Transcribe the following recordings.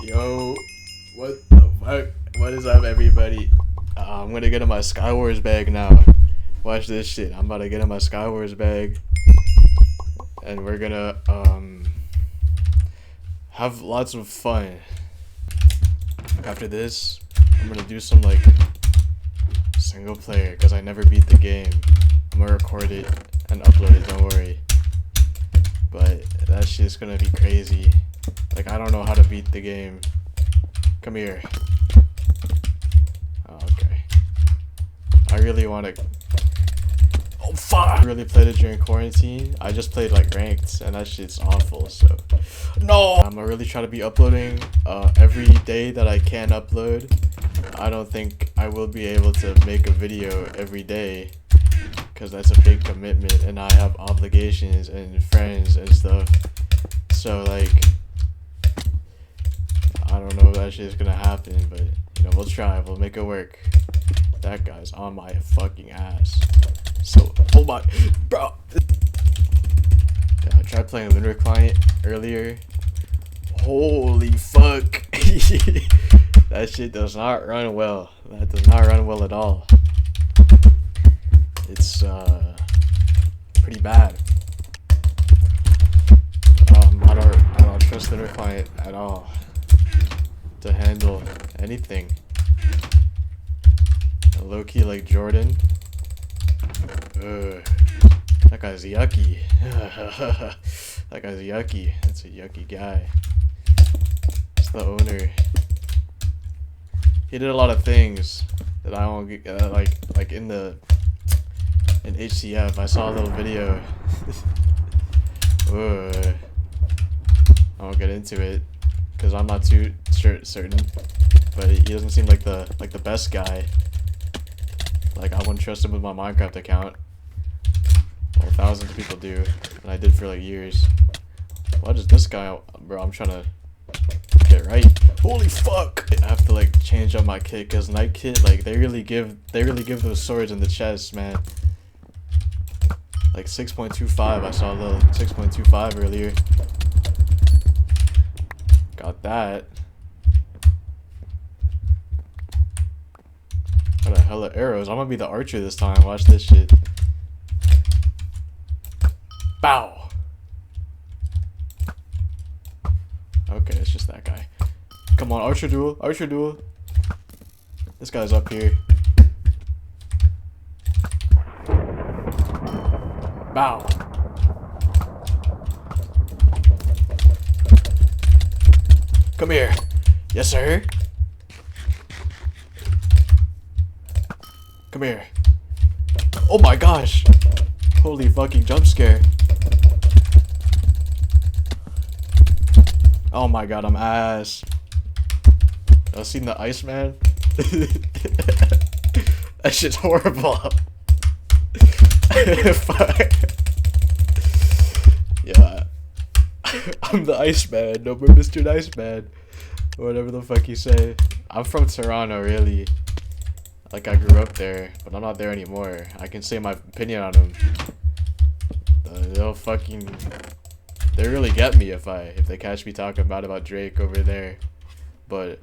Yo, what the fuck? What is up, everybody? I'm gonna get in my skywars bag now. Watch this shit. I'm about to get in my skywars bag, and we're gonna have lots of fun. After this, I'm gonna do some like single player because I never beat the game. I'm gonna record it and upload it. Don't worry. But that shit's gonna be crazy. Like, I don't know how to beat the game. Come here. Oh, okay. I really want to... Oh, fuck! I really played it during quarantine. I just played, like, ranked, and that shit's awful, so... No! I'm gonna really try to be uploading every day that I can upload. I don't think I will be able to make a video every day, because that's a big commitment, and I have obligations and friends and stuff. So, like... I don't know if that shit is gonna happen, but you know, we'll try. We'll make it work. That guy's on my fucking ass. So, oh my, bro. Yeah, I tried playing Lunar Client earlier. Holy fuck. That shit does not run well. That does not run well at all. It's pretty bad. I don't trust Lunar Client at all to handle anything. Low-key like Jordan. That guy's yucky. That guy's yucky. That's a yucky guy. It's the owner. He did a lot of things that I won't get, like in HCF. I saw a little video. I won't get into it because I'm not too certain, but he doesn't seem like the best guy. Like, I wouldn't trust him with my Minecraft account. Well, thousands of people do, and I did for like years. What is this guy, bro? I'm trying to get right. Holy fuck! I have to like change up my kit because Night Kit, like they really give those swords in the chest, man. Like 6.25. I saw a little 6.25 earlier. Got that. Got a hella arrows. I'm gonna be the archer this time. Watch this shit. Bow. Okay, it's just that guy. Come on, archer duel. Archer duel. This guy's up here. Bow. Come here. Yes, sir. Come here. Oh my gosh. Holy fucking jump scare. Oh my god, I'm ass. I've seen the Iceman. That shit's horrible. Fuck. Yeah. I'm the Iceman. No more Mr. Iceman. Whatever the fuck you say. I'm from Toronto, really. Like, I grew up there, but I'm not there anymore. I can say my opinion on them. They really get me if they catch me talking bad about Drake over there. But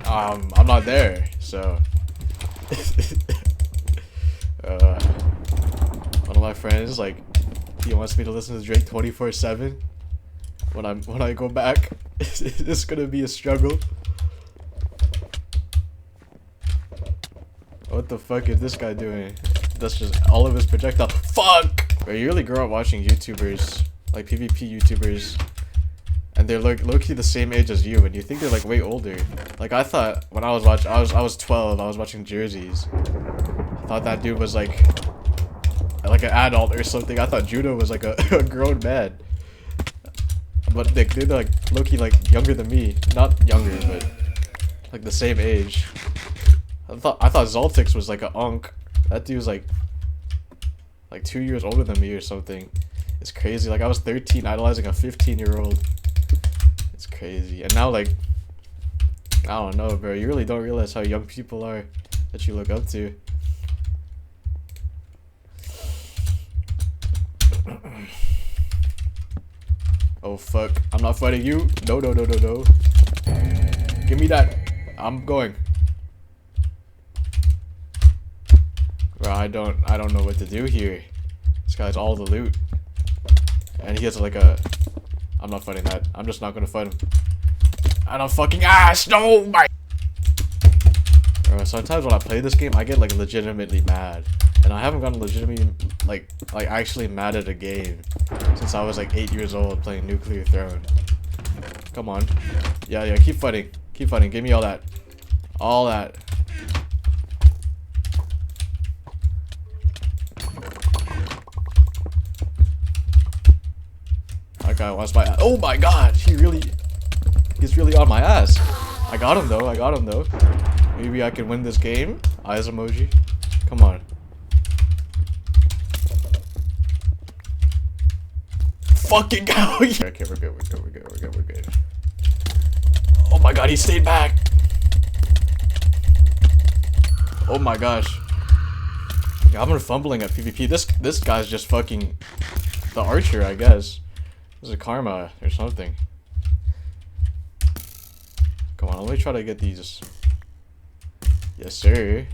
I'm not there, so one of my friends, like, he wants me to listen to Drake 24/7 when I go back. It's gonna be a struggle. What the fuck is this guy doing? That's just all of his projectile. Fuck! Bro, you really grow up watching YouTubers, like PvP YouTubers, and they're like low-key the same age as you, and you think they're like way older. Like, I thought when I was watching, I was 12. I was watching Jerseys. I thought that dude was like an adult or something. I thought Judo was like a grown man. But they're like low-key like younger than me. Not younger, but like the same age. I thought Zoltix was like a unk. That dude's like 2 years older than me or something. It's crazy. Like, I was 13 idolizing a 15-year-old. It's crazy. And now, like, I don't know, bro. You really don't realize how young people are that you look up to. Oh Oh fuck. I'm not fighting you. No, no, no, no, no. Give me that. I'm going. Bro, I don't know what to do here. This guy's all the loot. And he has like a... I'm not fighting that. I'm just not gonna fight him. I don't fucking ass. No, my... Bro, sometimes when I play this game, I get like legitimately mad. And I haven't gotten legitimately like actually mad at a game since I was like 8 years old playing Nuclear Throne. Come on. Yeah, yeah, keep fighting. Keep fighting. Give me all that. All that. That guy wants my... Oh my god! He's really on my ass. I got him though. I got him though. Maybe I can win this game. Eyes emoji. Come on. Fucking go! Okay, we're good. We're good. We're good. We're good. We're good. Oh my god, he stayed back. Oh my gosh. Yeah, I'm fumbling at PvP. This guy's just fucking the archer, I guess. This is karma or something. Come on, let me try to get these. Yes, sir.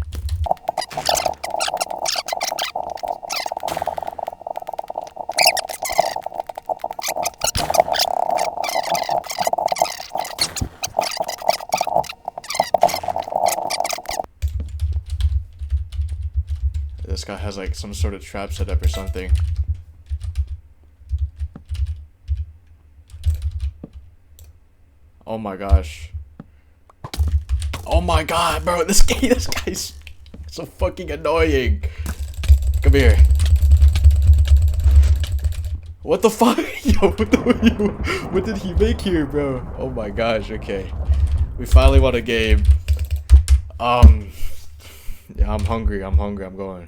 This guy has like some sort of trap set up or something. Oh my gosh. Oh my god, bro, this guy's so fucking annoying. Come here. What the fuck? Yo, what did he make here, bro? Oh my gosh, okay. We finally won a game. Yeah, I'm hungry, I'm going.